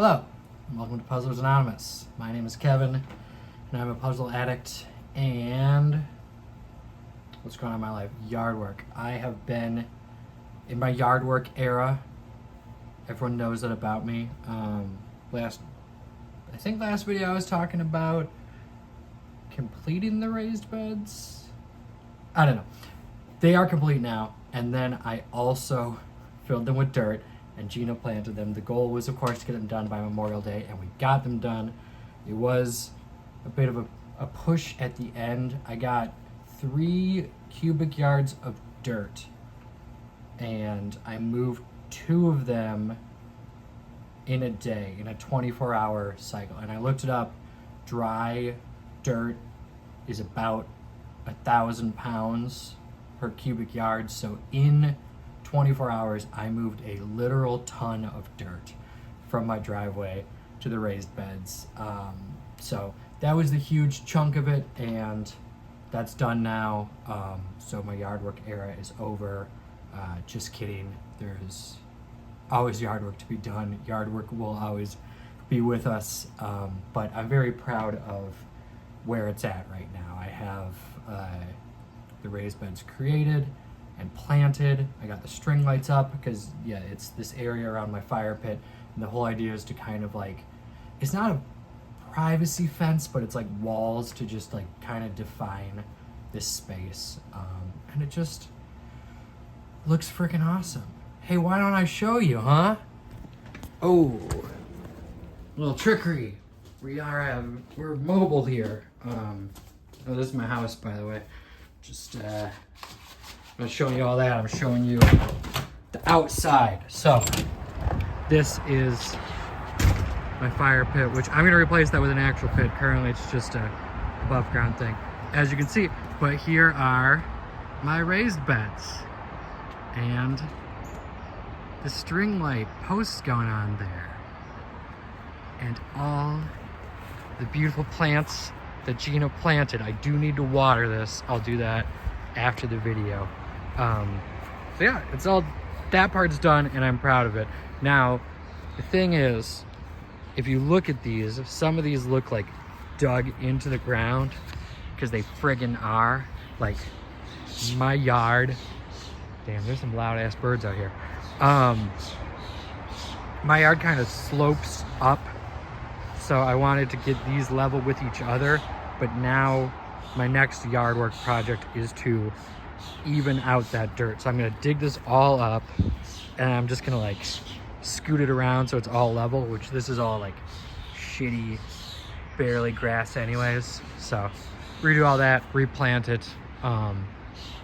Hello, and welcome to Puzzlers Anonymous. My name is Kevin, and I'm a puzzle addict, and what's going on in my life? Yard work. I have been in my yard work era. Everyone knows that about me. Last video I was talking about completing the raised beds. I don't know. They are complete now, and then I also filled them with dirt, and Gina planted them. The goal was, of course, to get them done by Memorial Day, and we got them done. It was a bit of a push at the end. I got 3 cubic yards of dirt, and I moved 2 of them in a day, in a 24-hour cycle. And I looked it up. Dry dirt is about 1,000 pounds per cubic yard. So in 24 hours, I moved a literal ton of dirt from my driveway to the raised beds. So that was the huge chunk of it, and that's done now. So my yard work era is over. Just kidding. There's always yard work to be done. Yard work will always be with us. But I'm very proud of where it's at right now. I have the raised beds created and planted. I got the string lights up because, yeah, it's this area around my fire pit, and the whole idea is to kind of like, it's not a privacy fence, but it's like walls to just like kind of define this space. And it just looks freaking awesome. Hey, why don't I show you, huh? Oh, little trickery. We're mobile here. Oh, this is my house, by the way. Just I'm not showing you all that. I'm showing you the outside. So this is my fire pit, which I'm going to replace that with an actual pit. Currently it's just a above ground thing, as you can see. But here are my raised beds and the string light posts going on there, and all the beautiful plants that Gina planted. I do need to water this. I'll do that after the video. So yeah, it's all, that part's done, and I'm proud of it. Now, the thing is, if you look at these, some of these look like dug into the ground, because they friggin' are. Like, my yard, damn, there's some loud ass birds out here. My yard kind of slopes up, so I wanted to get these level with each other, but now my next yard work project is to even out that dirt. So I'm gonna dig this all up, and I'm just gonna like scoot it around so it's all level, which this is all like shitty, barely grass anyways. So redo all that, replant it.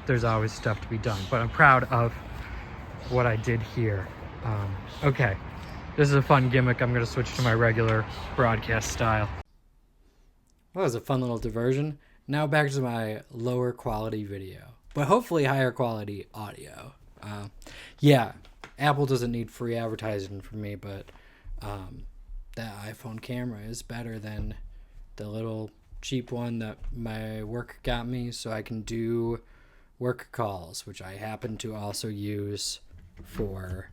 There's always stuff to be done, but I'm proud of what I did here. Okay, this is a fun gimmick. I'm gonna switch to my regular broadcast style. Well, that was a fun little diversion. Now back to my lower quality video, but hopefully higher quality audio. Yeah, Apple doesn't need free advertising from me, but that iPhone camera is better than the little cheap one that my work got me, so I can do work calls, which I happen to also use for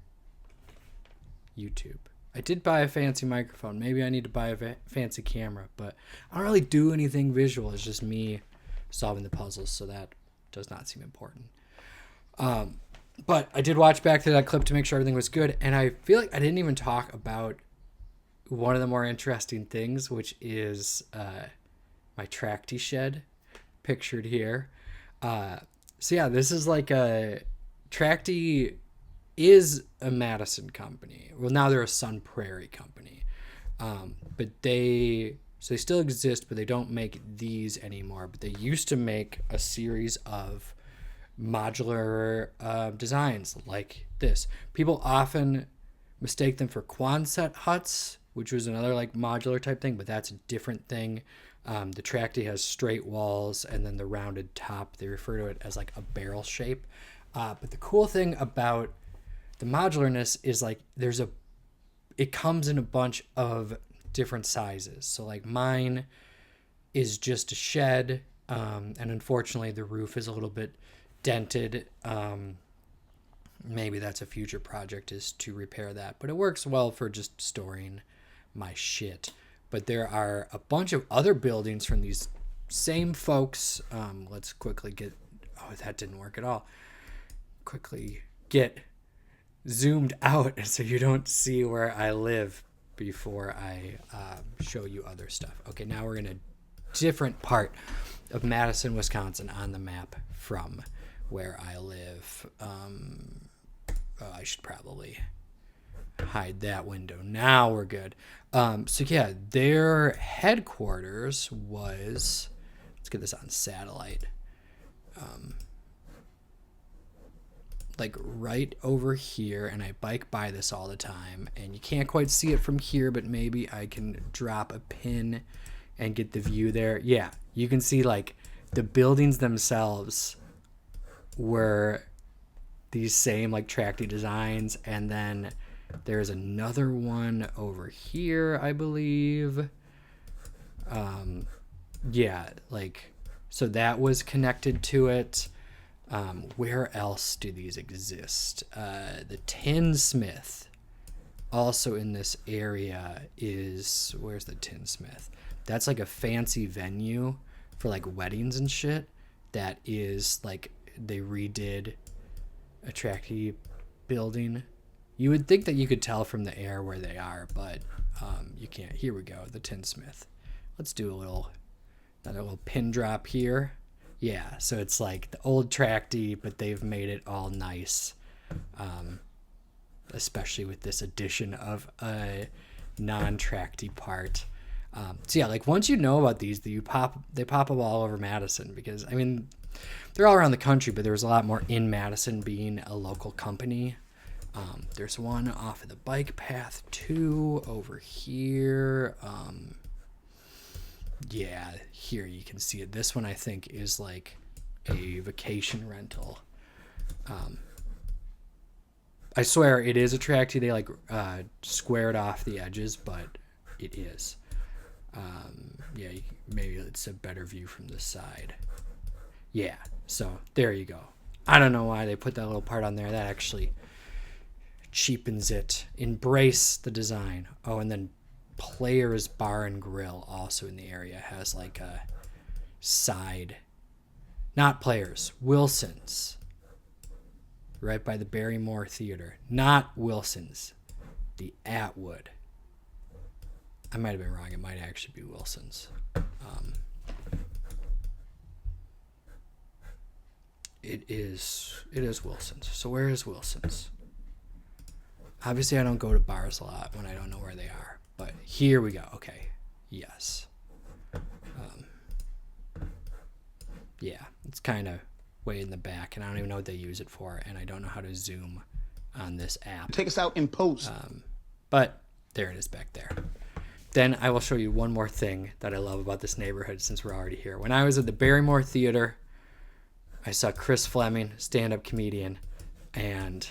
YouTube. I did buy a fancy microphone. Maybe I need to buy a fancy camera, but I don't really do anything visual. It's just me solving the puzzles, so that does not seem important. But I did watch back through that clip to make sure everything was good, and I feel like I didn't even talk about one of the more interesting things, which is my Tracty shed, pictured here. So yeah, this is like a Tracty is a Madison company. Well, now they're a Sun Prairie company. But they still exist, but they don't make these anymore. But they used to make a series of modular designs like this. People often mistake them for Quonset huts, which was another like modular type thing, but that's a different thing. The Tracty has straight walls and then the rounded top. They refer to it as like a barrel shape. But the cool thing about the modularness is like it comes in a bunch of different sizes. So like mine is just a shed, and unfortunately the roof is a little bit dented. Maybe that's a future project, is to repair that, but it works well for just storing my shit. But there are a bunch of other buildings from these same folks. Let's quickly get... Oh, that didn't work at all. Quickly get zoomed out so you don't see where I live before I show you other stuff. Okay, now we're in a different part of Madison, Wisconsin on the map from where I live. I should probably hide that window. Now we're good. So yeah, their headquarters was, let's get this on satellite, like right over here, and I bike by this all the time, and you can't quite see it from here, but maybe I can drop a pin and get the view there. Yeah, you can see like the buildings themselves were these same like tracty designs, and then there's another one over here, I believe. Yeah, like, so that was connected to it. Where else do these exist? The Tinsmith, also in this area, is... Where's the Tinsmith? That's like a fancy venue for like weddings and shit. That is like, they redid a tracty building. You would think that you could tell from the air where they are, but you can't. Here we go, the Tinsmith. Let's do another little pin drop here. Yeah, so it's like the old tracty, but they've made it all nice, especially with this addition of a non-tracty part. So yeah, like once you know about these, they pop up all over Madison, because I mean, they're all around the country, but there's a lot more in Madison being a local company. There's one off of the bike path too over here. Yeah, here you can see it. This one I think is like a vacation rental. I swear it is a tracty. They like squared off the edges, but it is. Yeah, maybe it's a better view from this side. Yeah, so there you go. I don't know why they put that little part on there. That actually cheapens it. Embrace the design. Oh, and then Players Bar and Grill, also in the area, has like a side, not Players, Wilson's, right by the Barrymore Theater. Not Wilson's, the Atwood. I might have been wrong. It might actually be Wilson's. It is Wilson's. So where is Wilson's? Obviously, I don't go to bars a lot when I don't know where they are. But here we go. Okay. Yes. Yeah, it's kind of way in the back, and I don't even know what they use it for, and I don't know how to zoom on this app. Take us out in post. But there it is back there. Then I will show you one more thing that I love about this neighborhood since we're already here. When I was at the Barrymore Theater, I saw Chris Fleming, stand-up comedian, and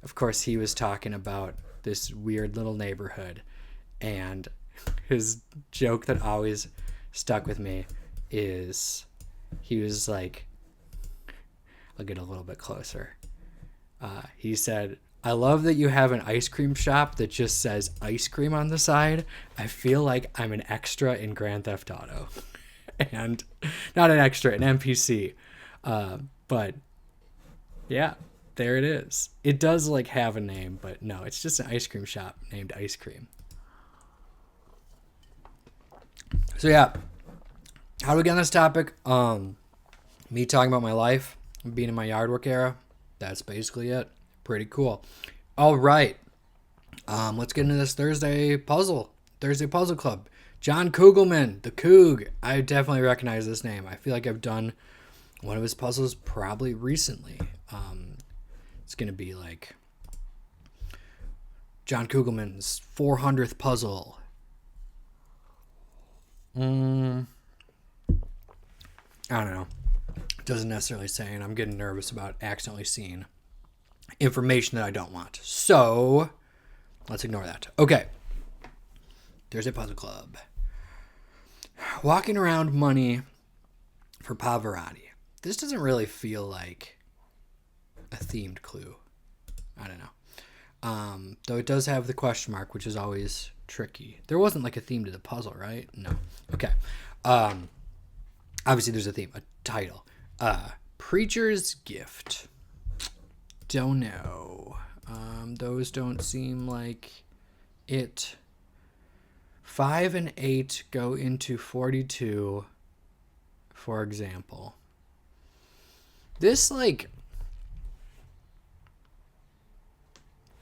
of course he was talking about this weird little neighborhood. And his joke that always stuck with me is he was like, I'll get a little bit closer. He said, "I love that you have an ice cream shop that just says ice cream on the side. I feel like I'm an extra in Grand Theft Auto." And not an extra, an NPC. But yeah, there it is. It does like have a name, but no, it's just an ice cream shop named Ice Cream. So yeah, how do we get on this topic? Me talking about my life, being in my yard work era. That's basically it. Pretty cool. All right. Let's get into this Thursday puzzle club. John Kugelman, the Coog. I definitely recognize this name. I feel like I've done one of his puzzles probably recently. It's going to be like John Kugelman's 400th puzzle. I don't know. It doesn't necessarily say, and I'm getting nervous about accidentally seeing information that I don't want. So let's ignore that. Okay. There's a puzzle club. Walking around money for Pavarotti. This doesn't really feel like a themed clue. I don't know. Though it does have the question mark, which is always tricky. There wasn't like a theme to the puzzle, right? No. Okay. Obviously there's a theme, a title. Preacher's Gift. Don't know. Those don't seem like it. 5 and 8 go into 42, for example. This, like,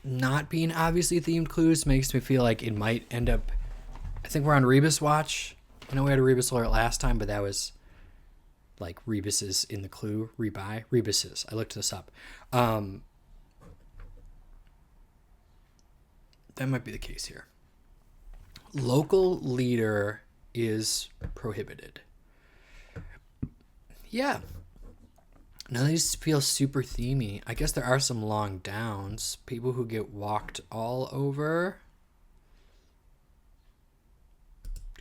not being obviously themed clues makes me feel like it might end up... I think we're on Rebus watch. I know we had a Rebus alert last time, but that was, like, Rebus's in the clue. Rebus's. I looked this up. That might be the case here. Local leader is prohibited. Yeah. None of these feel super themey. I guess there are some long downs. People who get walked all over.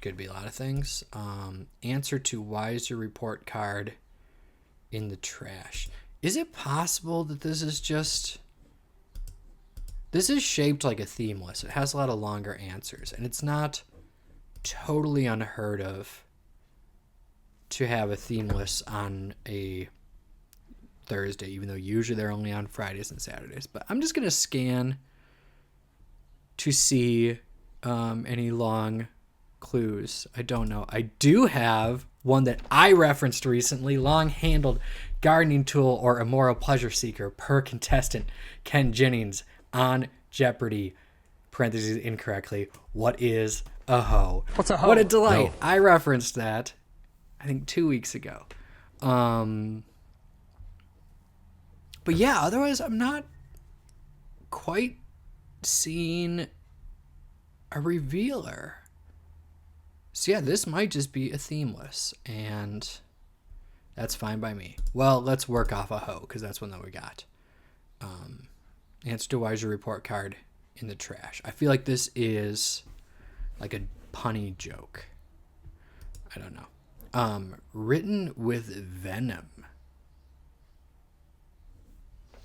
Could be a lot of things. Answer to why is your report card in the trash? Is it possible that this is just... This is shaped like a theme list. It has a lot of longer answers. And it's not totally unheard of to have a theme list on a Thursday, even though usually they're only on Fridays and Saturdays. But I'm just going to scan to see any long clues. I don't know. I do have one that I referenced recently. Long-handled gardening tool or immoral pleasure seeker per contestant. Ken Jennings on Jeopardy. Parentheses incorrectly. What is a hoe? What's a hoe? What a delight. No. I referenced that, I think, 2 weeks ago. But yeah, otherwise I'm not quite seeing a revealer. So yeah, this might just be a themeless, and that's fine by me. Well, let's work off a hoe, because that's one that we got. Answer to why is your report card in the trash? I feel like this is like a punny joke. I don't know. Written with venom.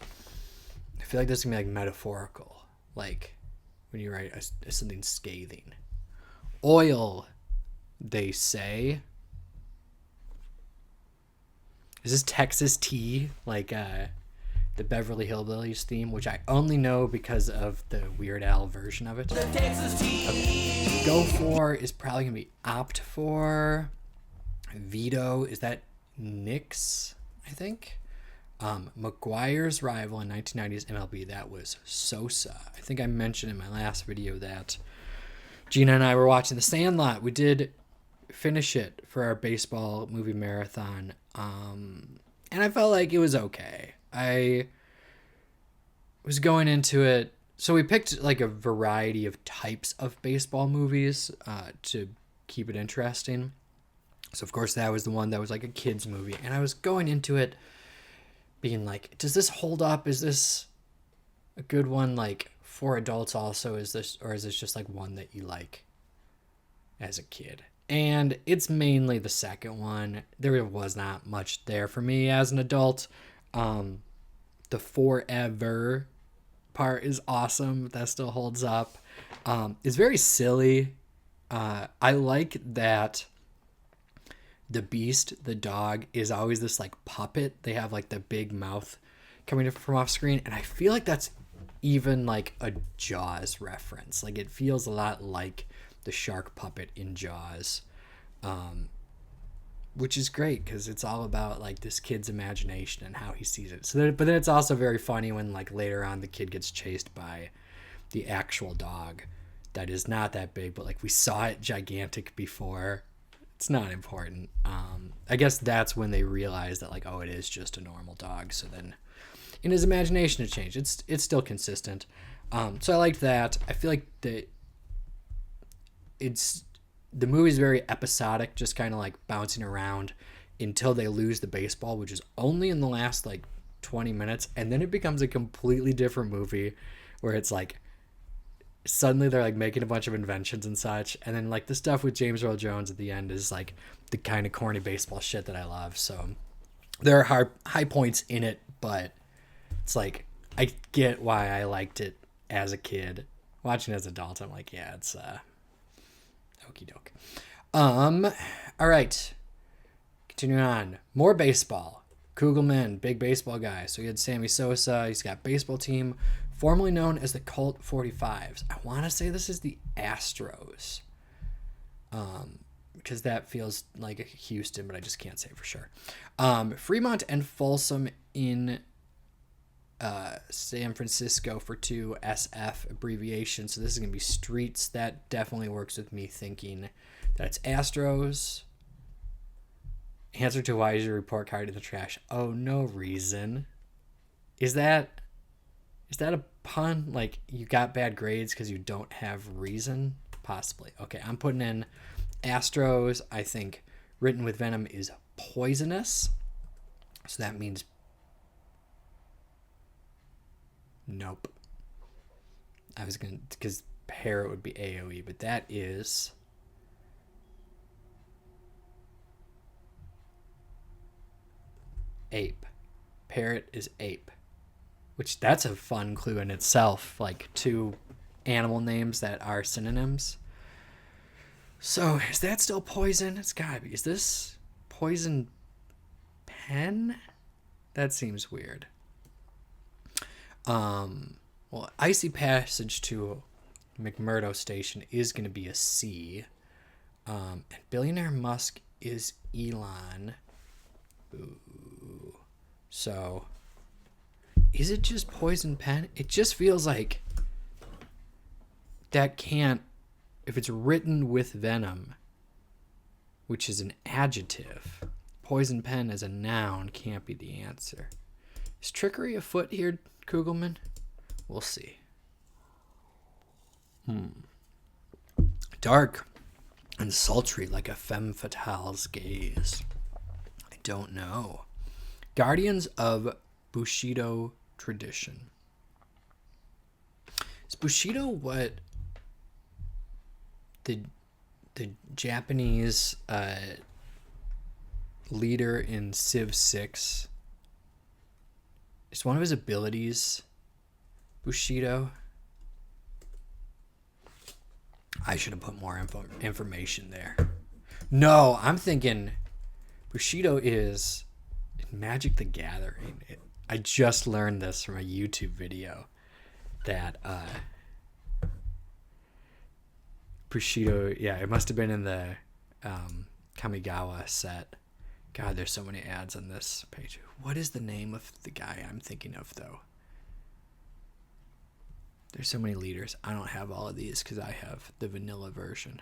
I feel like this is going to be like metaphorical. Like when you write something scathing. Oil, they say. Is this Texas tea? Like the Beverly Hillbillies theme, which I only know because of the Weird Al version of it. The Texas tea. Okay. Go for is probably going to be opt for. Veto, is that Knicks, I think? McGuire's rival in 1990s MLB, that was Sosa. I think I mentioned in my last video that Gina and I were watching The Sandlot. We did finish it for our baseball movie marathon, and I felt like it was okay. I was going into it, so we picked like a variety of types of baseball movies to keep it interesting. So of course that was the one that was like a kid's movie, and I was going into it being like, does this hold up? Is this a good one like for adults also? Is this just like one that you like as a kid? And it's mainly the second one. There was not much there for me as an adult. The forever part is awesome. That still holds up. It's very silly. I like that the Beast, the dog, is always this like puppet. They have like the big mouth coming from off screen, and I feel like that's even like a Jaws reference. Like it feels a lot like the shark puppet in Jaws, which is great because it's all about like this kid's imagination and how he sees it. But then it's also very funny when like later on the kid gets chased by the actual dog that is not that big, but like we saw it gigantic before. It's not important. I guess that's when they realize that like, oh, it is just a normal dog. So then in his imagination it changed. It's still consistent. So I liked that. I feel like the movie's very episodic, just kind of like bouncing around until they lose the baseball, which is only in the last like 20 minutes. And then it becomes a completely different movie where it's like, suddenly they're like making a bunch of inventions and such, and then like the stuff with James Earl Jones at the end is like the kind of corny baseball shit that I love. So there are high points in it, but it's like I get why I liked it as a kid. Watching it as an adult, I'm like, yeah, Okie doke. All right. Continuing on. More baseball. Kugelman, big baseball guy. So he had Sammy Sosa. He's got baseball team, formerly known as the Colt 45s. I want to say this is the Astros. Because that feels like Houston, but I just can't say for sure. Fremont and Folsom in San Francisco for 2 SF abbreviation. So this is going to be streets. That definitely works with me thinking that it's Astros. Answer to why is your report card in the trash? Oh, no reason. Is that a pun? Like you got bad grades because you don't have reason? Possibly. Okay, I'm putting in Astros. I think written with venom is poisonous. So that means nope. I was going to, because parrot would be AoE, but that is ape. Parrot is ape, which that's a fun clue in itself, like 2 animal names that are synonyms. So is that still poison? It's gotta be. Is this poison pen? That seems weird. Well, Icy Passage to McMurdo Station is going to be a C. And Billionaire Musk is Elon. Ooh. So, is it just poison pen? It just feels like that can't, if it's written with venom, which is an adjective, poison pen as a noun can't be the answer. Is trickery afoot here, Kugelman? We'll see. Dark and sultry like a femme fatale's gaze. I don't know. Guardians of Bushido tradition. Is Bushido what the Japanese leader in Civ 6? Is one of his abilities Bushido? I should have put more information there. No, I'm thinking Bushido is in Magic the Gathering. I just learned this from a YouTube video that Bushido, yeah, it must have been in the Kamigawa set. God, there's so many ads on this page. What is the name of the guy I'm thinking of, though? There's so many leaders. I don't have all of these because I have the vanilla version.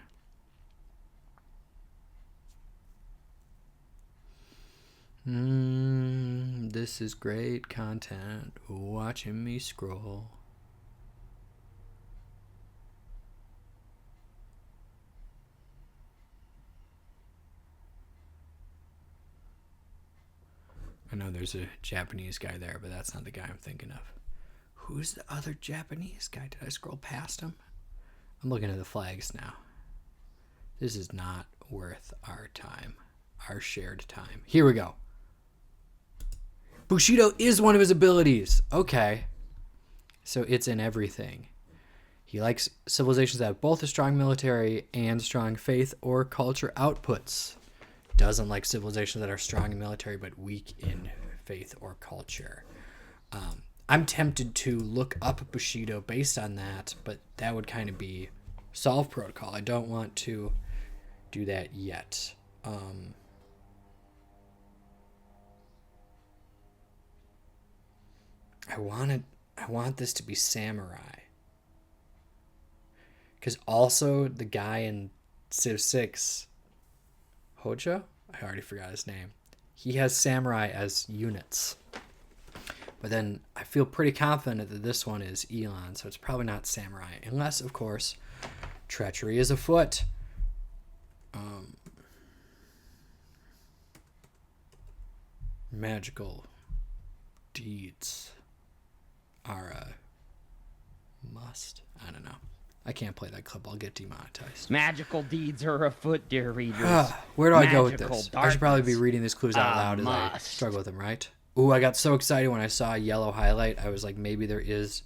This is great content. Watching me scroll. I know there's a Japanese guy there, but that's not the guy I'm thinking of. Who's the other Japanese guy? Did I scroll past him? I'm looking at the flags now. This is not worth our time. Our shared time. Here we go. Bushido is one of his abilities. Okay. So it's in everything. He likes civilizations that have both a strong military and strong faith or culture outputs. Doesn't like civilizations that are strong in military but weak in faith or culture. I'm tempted to look up Bushido based on that, but that would kind of be solve protocol. I don't want to do that yet. I want this to be samurai. Because also the guy in Civ 6, Hojo? I already forgot his name. He has samurai as units. But then I feel pretty confident that this one is Elon, so it's probably not samurai. Unless, of course, treachery is afoot. Magical deeds are a must. I don't know. I can't play that clip. I'll get demonetized. Magical deeds are afoot, dear readers. Where do I go with this? I should probably be reading these clues out loud as I struggle with them, right? Ooh, I got so excited when I saw a yellow highlight. I was like, maybe there is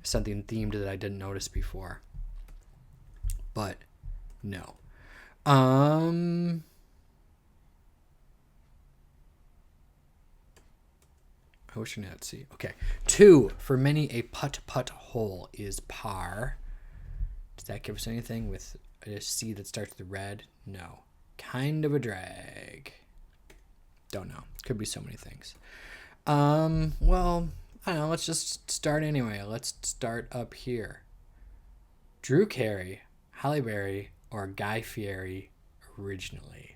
something themed that I didn't notice before. But no. Ocean at sea. Okay. 2. For many, a putt-putt hole is par. Does that give us anything with a C that starts with red? No. Kind of a drag. Don't know. Could be so many things. Well, I don't know. Let's just start anyway. Let's start up here. Drew Carey, Halle Berry, or Guy Fieri originally.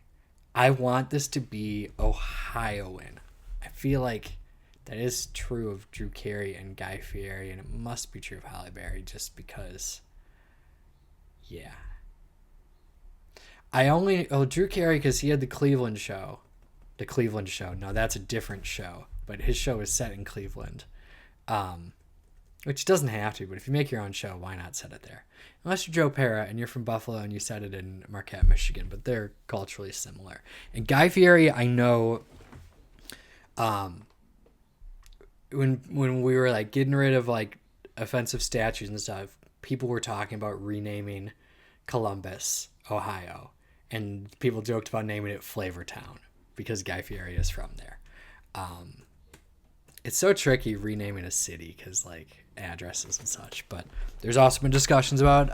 I want this to be Ohioan. I feel like that is true of Drew Carey and Guy Fieri, and it must be true of Halle Berry just because, yeah. Drew Carey because he had the Cleveland show. The Cleveland show. No, that's a different show, but his show is set in Cleveland. Which doesn't have to, but if you make your own show, why not set it there? Unless you're Joe Pera and you're from Buffalo and you set it in Marquette, Michigan, but they're culturally similar. And Guy Fieri, I know, when we were like getting rid of like offensive statues and stuff, people were talking about renaming Columbus, Ohio, and people joked about naming it Flavortown because Guy Fieri is from there. It's so tricky renaming a city because like addresses and such, but there's also been discussions about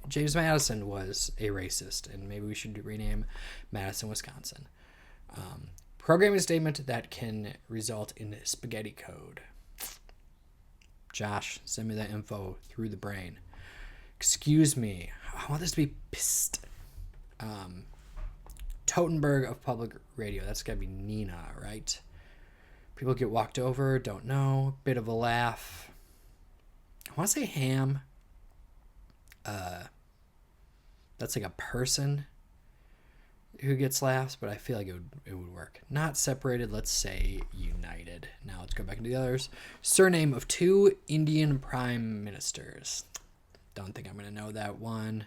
James Madison was a racist and maybe we should rename Madison, Wisconsin. Programming statement that can result in spaghetti code. Josh, send me that info through the brain. Excuse me. I want this to be pissed. Totenberg of public radio. That's got to be Nina, right? People get walked over. Don't know. Bit of a laugh. I want to say ham. That's like a person who gets laughs, but I feel like it would work. Not separated, let's say united. Now let's go back into the others. Surname of 2 Indian prime ministers. Don't think I'm going to know that one.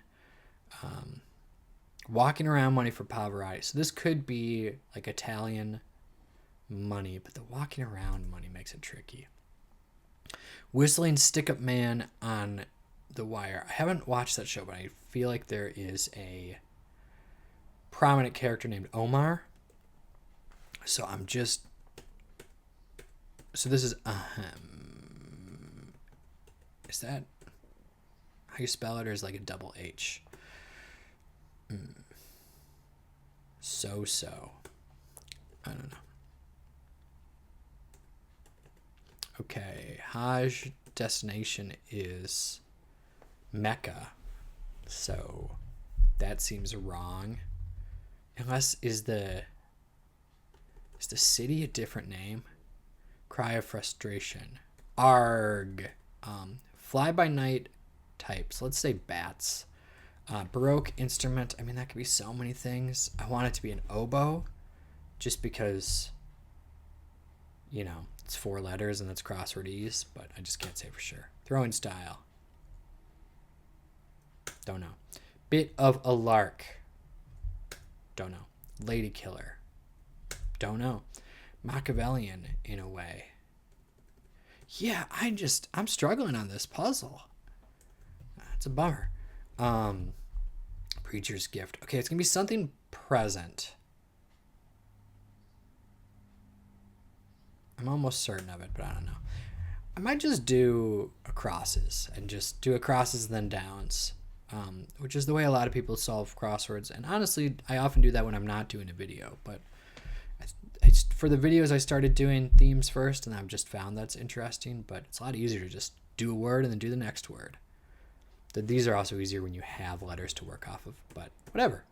Walking around money for Pavarotti. So this could be like Italian money, but the walking around money makes it tricky. Whistling stick-up man on The Wire. I haven't watched that show, but I feel like there is a prominent character named Omar. So this is is that how you spell it, or is it like a double H? So I don't know. Okay, Hajj destination is Mecca, so that seems wrong. Unless is the city a different name? Cry of frustration. Arg. Fly by night types. Let's say bats. Baroque instrument. I mean, that could be so many things. I want it to be an oboe, just because, you know, it's 4 letters and it's crossword ease, but I just can't say for sure. Throwing style. Don't know. Bit of a lark. Don't know. Lady killer. Don't know. Machiavellian in a way. Yeah, I'm struggling on this puzzle. It's a bummer. Preacher's gift. Okay, it's gonna be something present. I'm almost certain of it, but I don't know. I might just do acrosses and just do acrosses and then downs, which is the way a lot of people solve crosswords. And honestly, I often do that when I'm not doing a video. But for the videos, I started doing themes first, and I've just found that's interesting. But it's a lot easier to just do a word and then do the next word. These are also easier when you have letters to work off of, but whatever.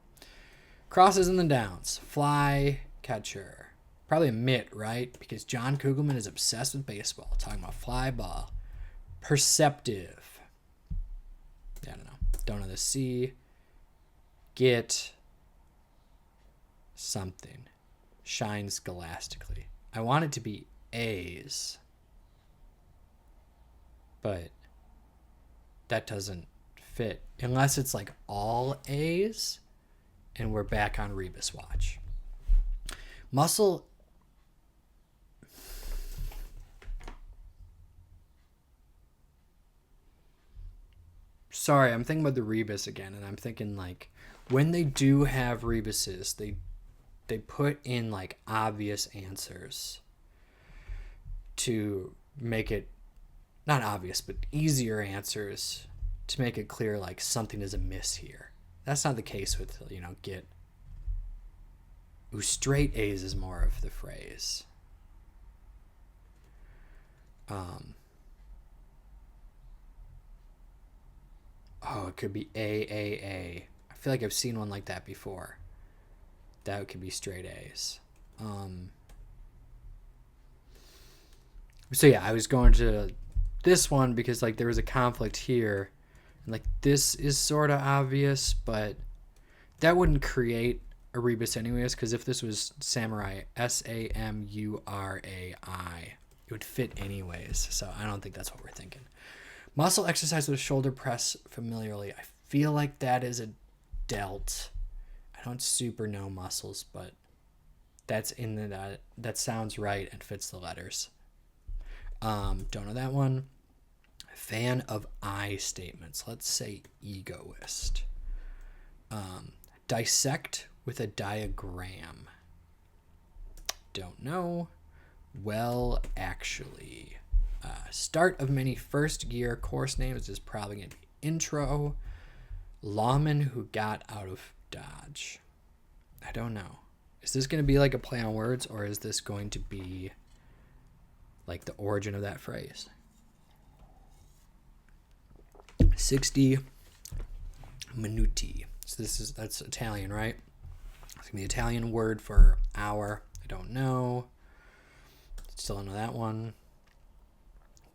Crosses and then downs. Fly catcher. Probably a mitt, right? Because John Kugelman is obsessed with baseball. Talking about fly ball. Perceptive. I don't know. Don't know the C. Get something. Shine scholastically. I want it to be A's. But that doesn't fit. Unless it's like all A's and we're back on Rebus watch. Muscle. sorry, I'm thinking about the rebus again, and I'm thinking like when they do have rebuses, they put in like obvious answers to make it not obvious, but easier answers to make it clear like something is amiss here. That's not the case with, get. Ooh, straight A's is more of the phrase. Oh, it could be AAA. I feel like I've seen one like that before. That could be straight A's. So yeah, I was going to this one because like there was a conflict here. And like this is sort of obvious, but that wouldn't create a rebus anyways, because if this was samurai, SAMURAI, it would fit anyways. So I don't think that's what we're thinking. Muscle exercise with shoulder press familiarly. I feel like that is a delt. I don't super know muscles, but that's in the that sounds right and fits the letters. Don't know that one. Fan of I statements. Let's say egoist. Dissect with a diagram. Don't know. Well, actually. Start of many first gear course names is probably going to be intro. Lawman who got out of Dodge. I don't know. Is this going to be like a play on words, or is this going to be like the origin of that phrase? 60 minuti. So that's Italian, right? It's gonna be the Italian word for hour. I don't know. Still don't know that one.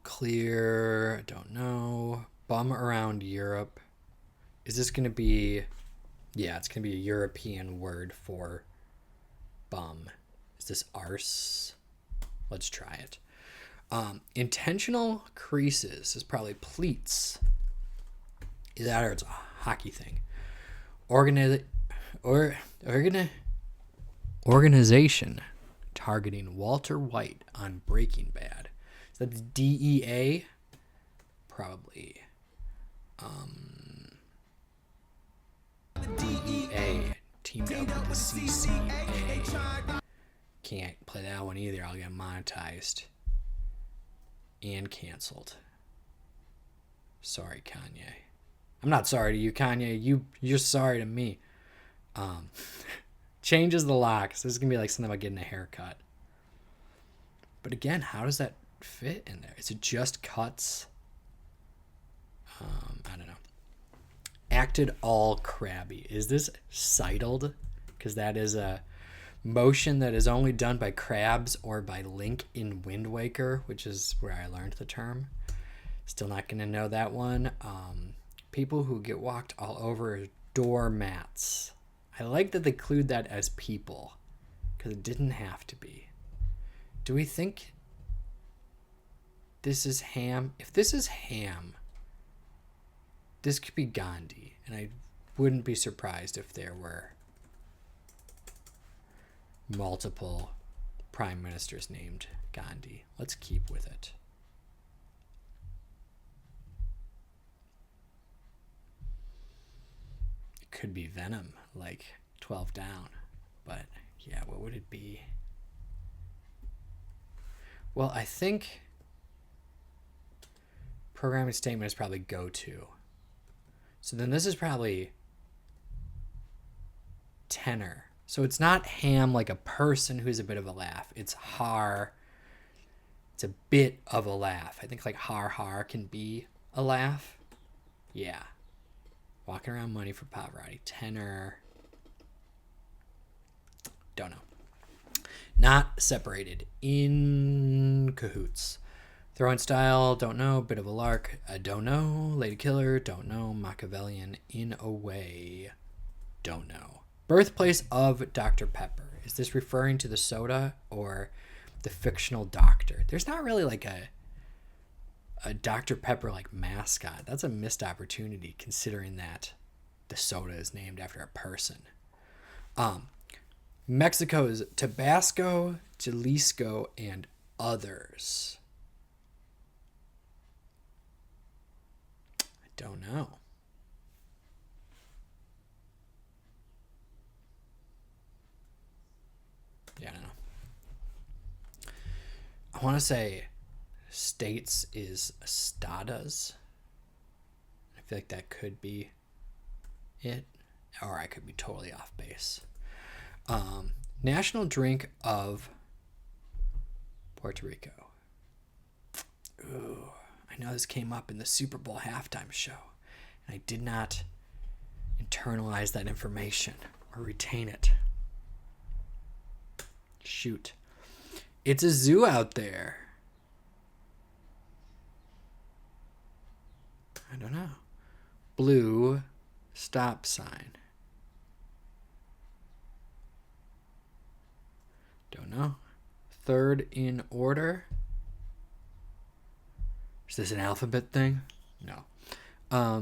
Clear. I don't know. Bum around Europe. Is this gonna be? Yeah, it's gonna be a European word for bum. Is this arse? Let's try it. Intentional creases is probably pleats. Is that, or it's a hockey thing. Organization targeting Walter White on Breaking Bad. So that's DEA? Probably. DEA teamed up with the CCA. Can't play that one either. I'll get monetized and canceled. Sorry, Kanye. I'm not sorry to you, Kanye. You're sorry to me. Changes the lock. So this is going to be like something about getting a haircut. But again, how does that fit in there? Is it just cuts? I don't know. Acted all crabby. Is this sidled? Because that is a motion that is only done by crabs or by Link in Wind Waker, which is where I learned the term. Still not going to know that one. People who get walked all over doormats. I like that they include that as people, because it didn't have to be. Do we think this is ham? If this is ham, this could be Gandhi, and I wouldn't be surprised if there were multiple prime ministers named Gandhi. Let's keep with it. Could be Venom, like 12 down. But yeah, what would it be? Well, I think programming statement is probably go to. So then this is probably tenor. So it's not ham like a person who's a bit of a laugh. It's har. It's a bit of a laugh. I think like har can be a laugh. Yeah. Walking around money for Pavarotti. Tenor. Don't know. Not separated. In cahoots. Throwing style. Don't know. Bit of a lark. Don't know. Lady killer. Don't know. Machiavellian. In a way. Don't know. Birthplace of Dr. Pepper. Is this referring to the soda or the fictional doctor? There's not really like a Dr. Pepper like mascot. That's a missed opportunity considering that the soda is named after a person. Mexico's Tabasco, Jalisco, and others. I don't know. I want to say States is Estadas. I feel like that could be it. Or I could be totally off base. National drink of Puerto Rico. Ooh, I know this came up in the Super Bowl halftime show, and I did not internalize that information or retain it. Shoot. It's a zoo out there. I don't know. Blue stop sign. Don't know. Third in order. Is this an alphabet thing? No. I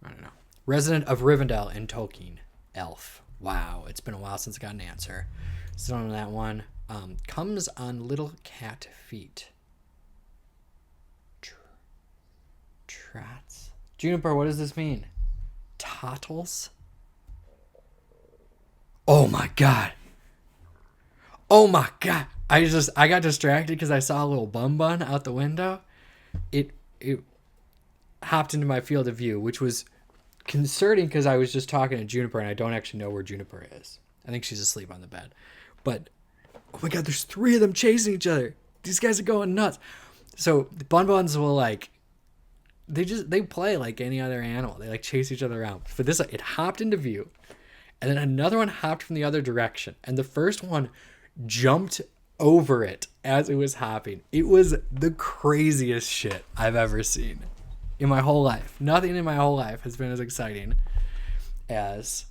don't know. Resident of Rivendell and Tolkien. Elf. Wow. It's been a while since I got an answer. Still on that one. Comes on little cat feet. Trats. Juniper, what does this mean? Tottles? Oh my god. Oh my god. I got distracted because I saw a little bun out the window. It hopped into my field of view, which was concerning because I was just talking to Juniper and I don't actually know where Juniper is. I think she's asleep on the bed. But oh my god, there's 3 of them chasing each other. These guys are going nuts. So the buns will like they play like any other animal. They like chase each other around. For this, it hopped into view, and then another one hopped from the other direction, and the first one jumped over it as it was hopping. It was the craziest shit I've ever seen in my whole life. Nothing in my whole life has been as exciting as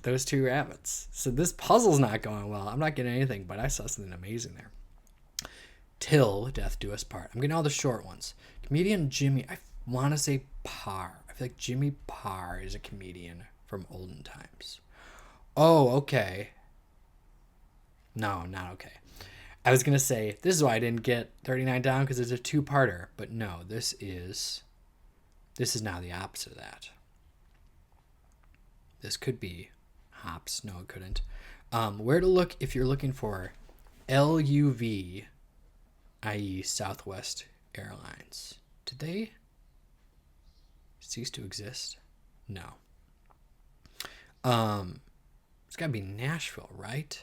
those 2 rabbits. So this puzzle's not going well. I'm not getting anything, but I saw something amazing there. Till death do us part. I'm getting all the short ones. Comedian Jimmy, I want to say Parr. I feel like Jimmy Parr is a comedian from olden times. Oh, okay. No, not okay. I was going to say, this is why I didn't get 39 down, because it's a 2-parter. But no, this is now the opposite of that. This could be hops. No, it couldn't. Where to look if you're looking for LUV, i.e. Southwest Airlines. Did they cease to exist? No. It's got to be Nashville, right?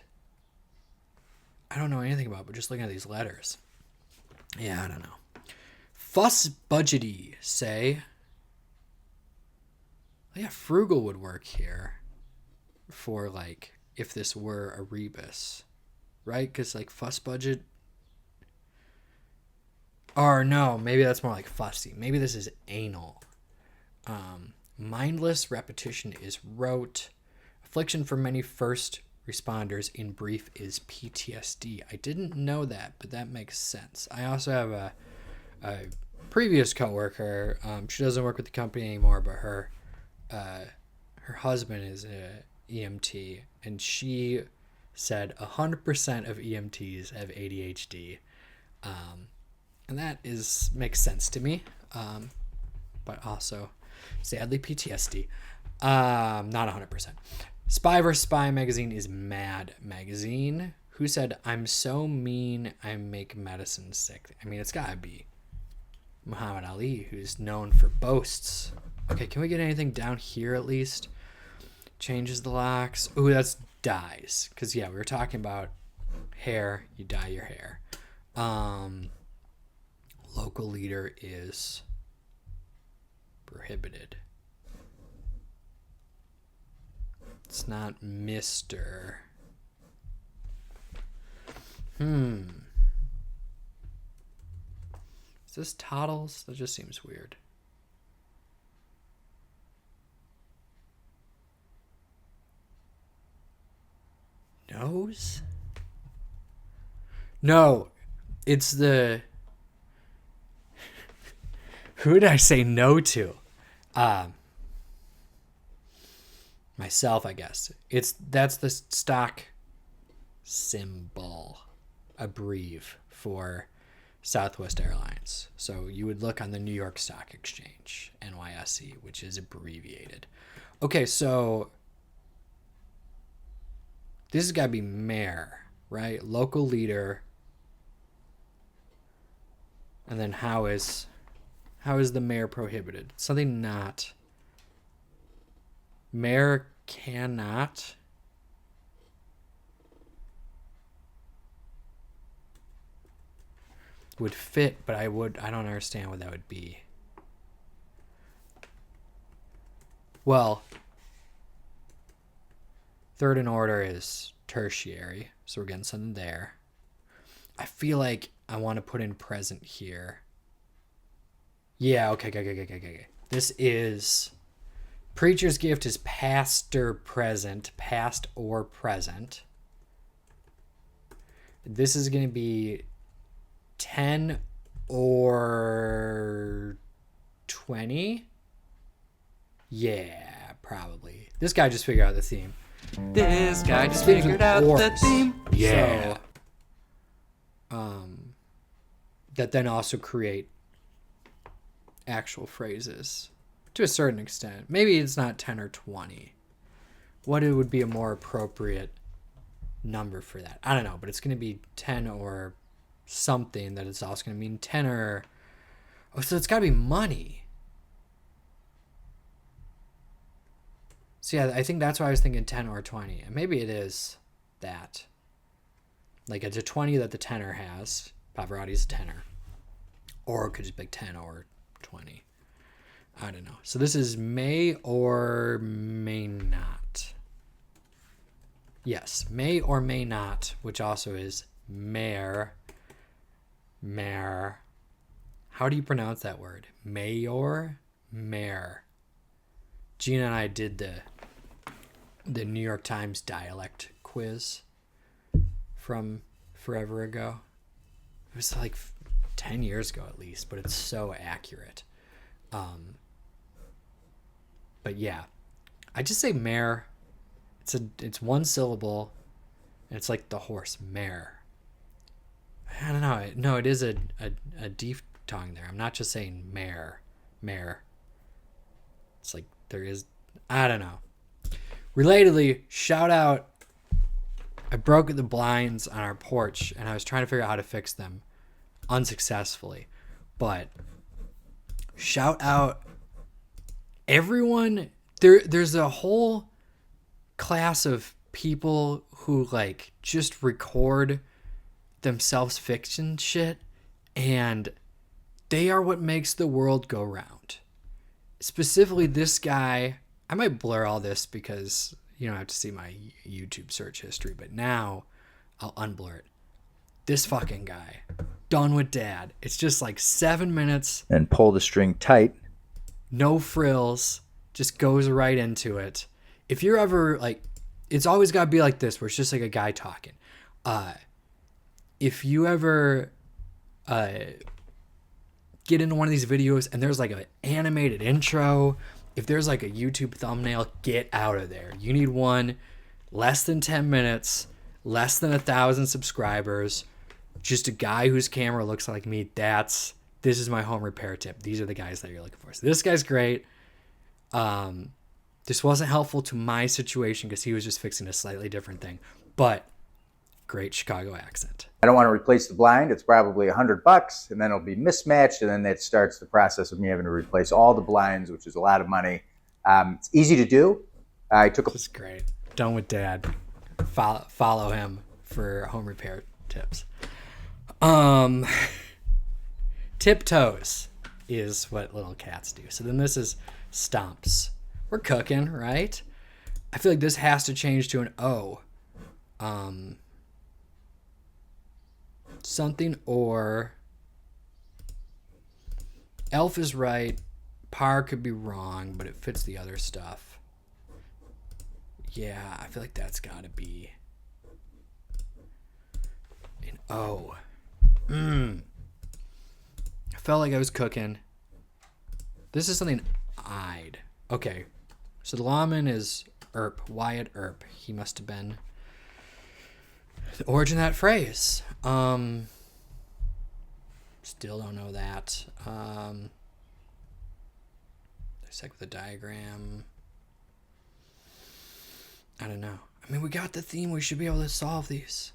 I don't know anything about it, but just looking at these letters. Yeah, I don't know. Fuss budgety, say. Yeah, frugal would work here for, like, if this were a rebus, right? Because, like, fuss budget. Or no, maybe that's more like fussy. Maybe this is anal. Mindless repetition is rote. Affliction for many first responders in brief is PTSD. I didn't know that, but that makes sense. I also have a previous coworker. She doesn't work with the company anymore, but her husband is a EMT, and she said 100% of EMTs have ADHD, and that makes sense to me, but also sadly PTSD. Not 100%. Spy vs. Spy magazine is Mad magazine. Who said, I'm so mean I make Madison sick? I mean, it's gotta be Muhammad Ali, who's known for boasts. Okay, can we get anything down here at least? Changes the locks. Ooh, that's dyes. Because, yeah, we were talking about hair. You dye your hair. Local leader is prohibited. It's not Mr. Is this Toddles? That just seems weird. Nose? No, it's the... Who did I say no to? Myself, I guess. That's the stock symbol, abbrev for Southwest Airlines. So you would look on the New York Stock Exchange, NYSE, which is abbreviated. Okay, so This has got to be mayor, right? Local leader. And then how is the mayor prohibited? Something not. Mayor cannot. Would fit, but I don't understand what that would be. Well, third in order is tertiary, so we're getting something there. I feel like I want to put in present here. Yeah, okay. This is preacher's gift is past or present. This is going to be 10 or 20. Yeah, probably. This guy just figured out the theme. This guy just figured out the theme. Yeah. That then also create actual phrases to a certain extent. Maybe it's not 10 or 20. What it would be a more appropriate number for that? I don't know, but it's going to be 10 or something that it's also going to mean 10 or... Oh, so it's got to be money. So yeah, I think that's why I was thinking 10 or 20. And maybe it is that. Like it's a 20 that the tenor has. Pavarotti's a tenor. Or it could just be like 10 or 20. I don't know. So this is may or may not. Yes, may or may not, which also is mayor. Mayor. How do you pronounce that word? Mayor? Mayor. Gina and I did the New York Times dialect quiz from forever ago. It was like 10 years ago at least, but it's so accurate. But yeah, I just say mare. It's one syllable, and it's like the horse mare. I don't know. No, it is a diphthong there. I'm not just saying mare. It's like there is. I don't know. Relatedly, shout out. I broke the blinds on our porch, and I was trying to figure out how to fix them, unsuccessfully. But shout out everyone. There's a whole class of people who like just record themselves fiction shit, and they are what makes the world go round. Specifically this guy. I might blur all this because you don't have to see my YouTube search history, but now I'll unblur it. This fucking guy, Done with Dad. It's just like 7 minutes. And pull the string tight. No frills. Just goes right into it. If you're ever like, it's always got to be like this, where it's just like a guy talking. If you ever get into one of these videos and there's like an animated intro, if there's like a YouTube thumbnail, get out of there. You need one less than 10 minutes, less than 1,000 subscribers, just a guy whose camera looks like me. This is my home repair tip. These are the guys that you're looking for. So this guy's great. This wasn't helpful to my situation because he was just fixing a slightly different thing, but great Chicago accent. I don't want to replace the blind. It's probably $100, and then it'll be mismatched, and then that starts the process of me having to replace all the blinds, which is a lot of money. It's easy to do. This is great. Done with Dad. Follow him for home repair tips. Tiptoes is what little cats do. So then this is stomps. We're cooking, right? I feel like this has to change to an O. Something or elf is right. Par could be wrong, but it fits the other stuff. Yeah, I feel like that's got to be an O. I felt like I was cooking. This is something I'd. Okay, so the lawman is Earp, Wyatt Earp. He must have been the origin of that phrase. Still don't know that. Let's check with the diagram. I don't know. I mean, we got the theme. We should be able to solve these.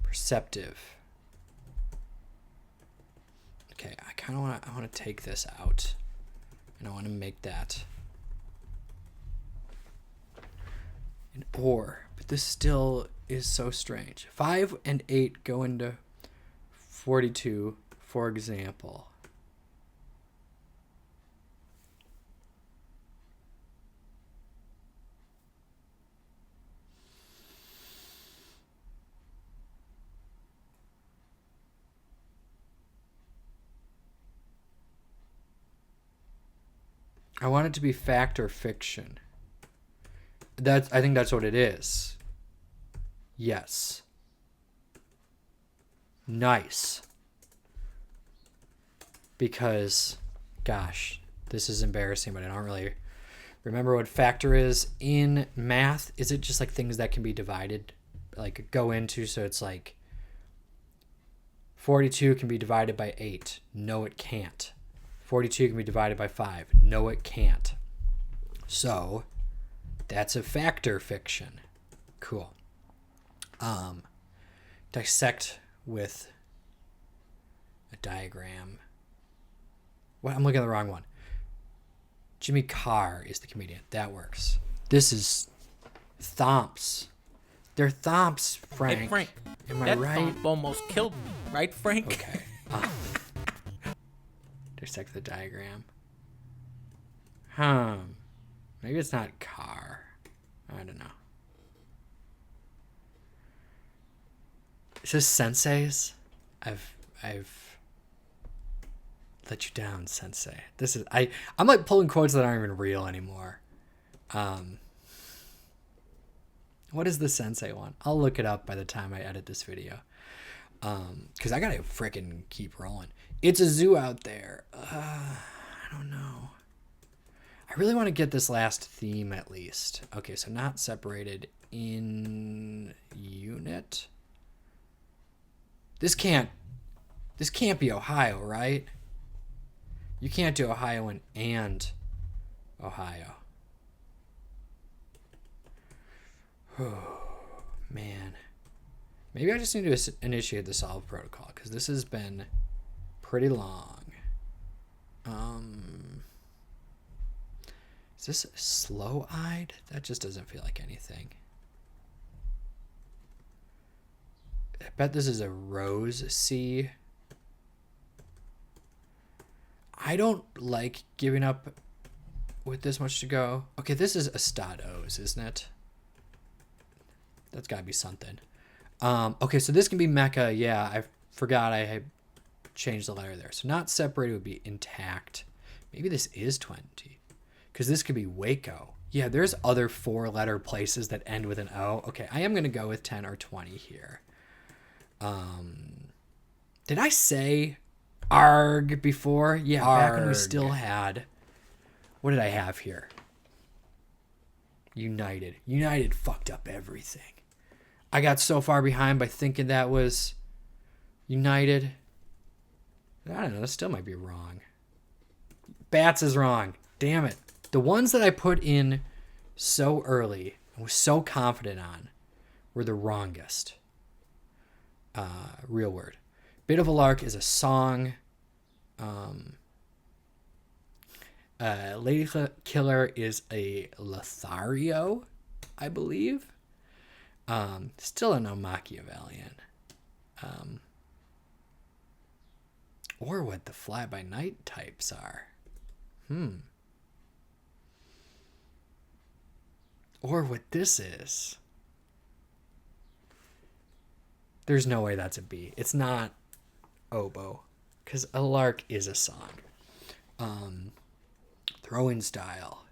Perceptive. Okay, I kind of want to take this out. And I want to make that an or. But this still is so strange. 5 and 8 go into 42, for example. I want it to be fact or fiction. I think that's what it is. Yes. Nice. Because, gosh, this is embarrassing, but I don't really remember what factor is in math. Is it just like things that can be divided, like go into? So it's like 42 can be divided by 8. No, it can't. 42 can be divided by 5. No, it can't. So that's a factor fiction. Cool. Dissect with a diagram. What? I'm looking at the wrong one. Jimmy Carr is the comedian. That works. This is thomps. They're thomps, Frank. Hey, Frank. Am I that right? thump almost killed me, right, Frank? Okay. Dissect the diagram. Maybe it's not car. I don't know. It says senseis. I've let you down, sensei. This is I'm like pulling quotes that aren't even real anymore. What is the sensei one? I'll look it up by the time I edit this video. Because I gotta freaking keep rolling. It's a zoo out there. I don't know. I really want to get this last theme at least. Okay, so not separated in unit. This can't be Ohio, right? You can't do Ohio and Ohio. Oh, man. Maybe I just need to initiate the solve protocol because this has been pretty long. Is this slow-eyed? That just doesn't feel like anything. I bet this is a rose C. I don't like giving up with this much to go. Okay, this is Estados, isn't it? That's got to be something. Okay, so this can be Mecca. Yeah, I forgot I had changed the letter there. So not separated would be intact. Maybe this is 20. Because this could be Waco. Yeah, there's other 4-letter places that end with an O. Okay, I am going to go with 10 or 20 here. Did I say ARG before? Yeah, back when we still had... What did I have here? United. United fucked up everything. I got so far behind by thinking that was United. I don't know, that still might be wrong. Bats is wrong. Damn it. The ones that I put in so early and was so confident on were the wrongest. Real word. Bit of a Lark is a song. Lady Killer is a Lothario, I believe. Still a no Machiavellian. Or what the Fly By Night types are. Or what this is. There's no way that's a B. It's not oboe. Because a lark is a song. Throwing style.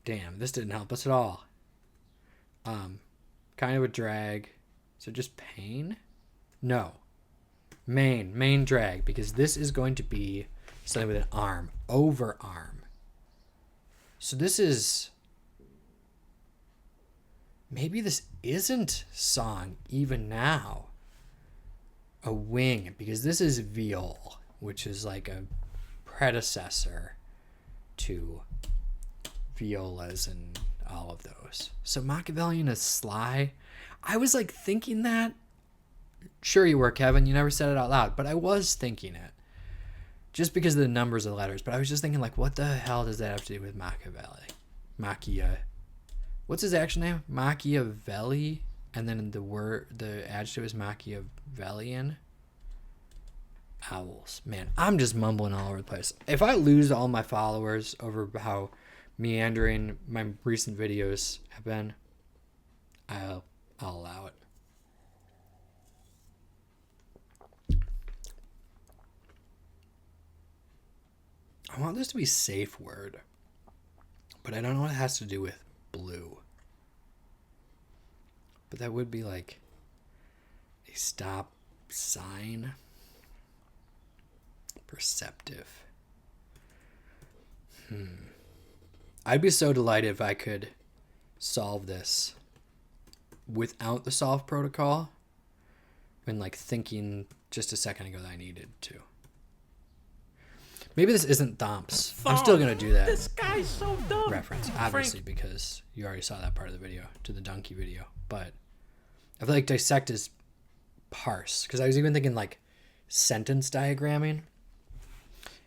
Damn, this didn't help us at all. Kind of a drag. So just pain? No. Main drag. Because this is going to be something with an arm. Overarm. So this is... Maybe this isn't song even now. A wing. Because this is viol. Which is like a predecessor to violas and all of those. So Machiavellian is sly. I was like thinking that. Sure you were, Kevin. You never said it out loud, but I was thinking it. Just because of the numbers of the letters. But I was just thinking, like, what the hell does that have to do with Machiavelli? What's his actual name? Machiavelli, and then the adjective is Machiavellian. Owls. Man, I'm just mumbling all over the place. If I lose all my followers over how meandering my recent videos have been, I'll allow it. I want this to be safe word, but I don't know what it has to do with blue. But that would be like a stop sign. Perceptive. I'd be so delighted if I could solve this without the solve protocol when like thinking just a second ago that I needed to. Maybe this isn't Thomps. I'm still going to do that. This guy's so dumb. Reference, obviously, because you already saw that part of the video, to the donkey video. But I feel like dissect is parse, because I was even thinking like sentence diagramming.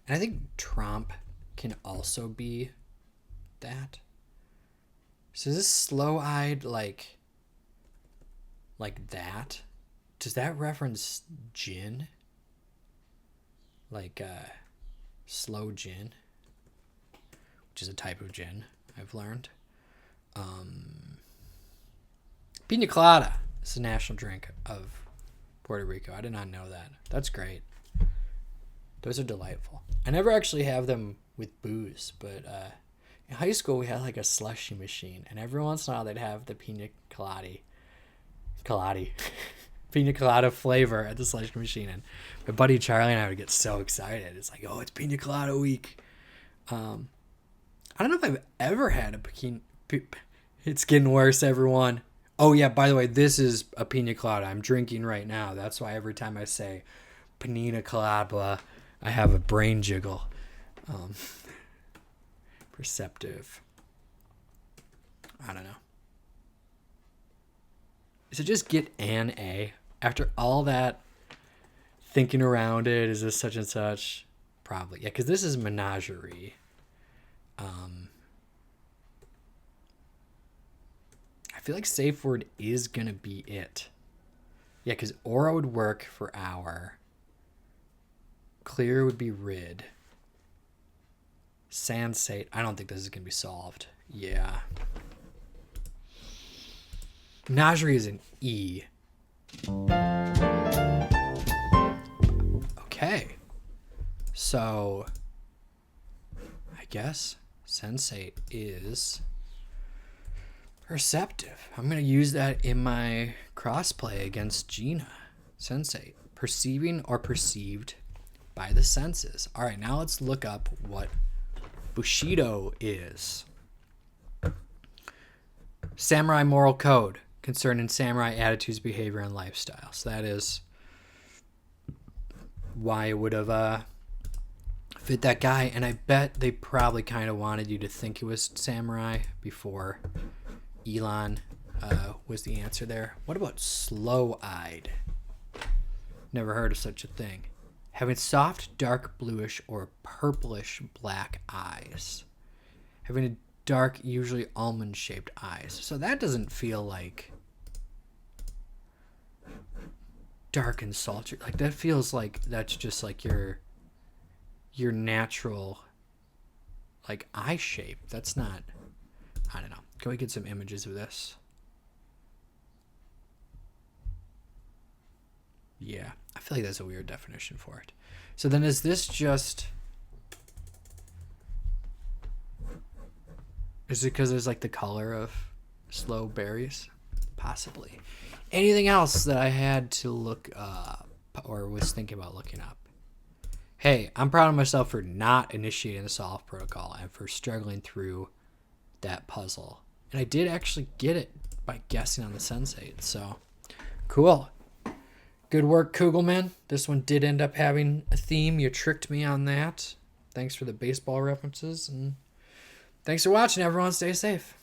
And I think tromp can also be that. So is this slow-eyed like that? Does that reference gin? Like slow gin, which is a type of gin I've learned. Pina colada is the national drink of Puerto Rico. I did not know that. That's great. Those are delightful. I never actually have them with booze, but in high school we had like a slushy machine, and every once in a while they'd have the pina colada flavor at the slushy machine, and my buddy Charlie and I would get so excited. It's like, oh, it's pina colada week. I don't know if I've ever had a it's getting worse, everyone. Oh yeah, by the way, this is a pina colada I'm drinking right now. That's why every time I say pina colada, I have a brain jiggle. Perceptive. I don't know. Is it just get an A? After all that thinking around it, is this such and such? Probably. Yeah, because this is menagerie. I feel like safe word is going to be it. Yeah, because aura would work for hour. Clear would be rid. Sensate. I don't think this is going to be solved. Yeah. Menagerie is an E. Okay. So, I guess sensate is perceptive. I'm going to use that in my crossplay against Gina. Sensate. Perceiving or perceived by the senses. All right, now let's look up what Bushido is. Samurai moral code concerning samurai attitudes, behavior, and lifestyle. So that is why it would have fit that guy. And I bet they probably kind of wanted you to think it was samurai before Elon was the answer there. What about slow-eyed? Never heard of such a thing. Having soft, dark bluish or purplish black eyes. Having a dark, usually almond-shaped eyes. So that doesn't feel like dark and sultry. Like that feels like that's just like your natural like eye shape. That's not, I don't know. Can we get some images of this? Yeah, I feel like that's a weird definition for it. So then is this just... Is it because there's like the color of slow berries? Possibly. Anything else that I had to look up or was thinking about looking up? Hey, I'm proud of myself for not initiating the solve protocol and for struggling through that puzzle. And I did actually get it by guessing on the sensate. So, cool. Good work, Kugelman. This one did end up having a theme. You tricked me on that. thanks for the baseball references, and thanks for watching, everyone. Stay safe.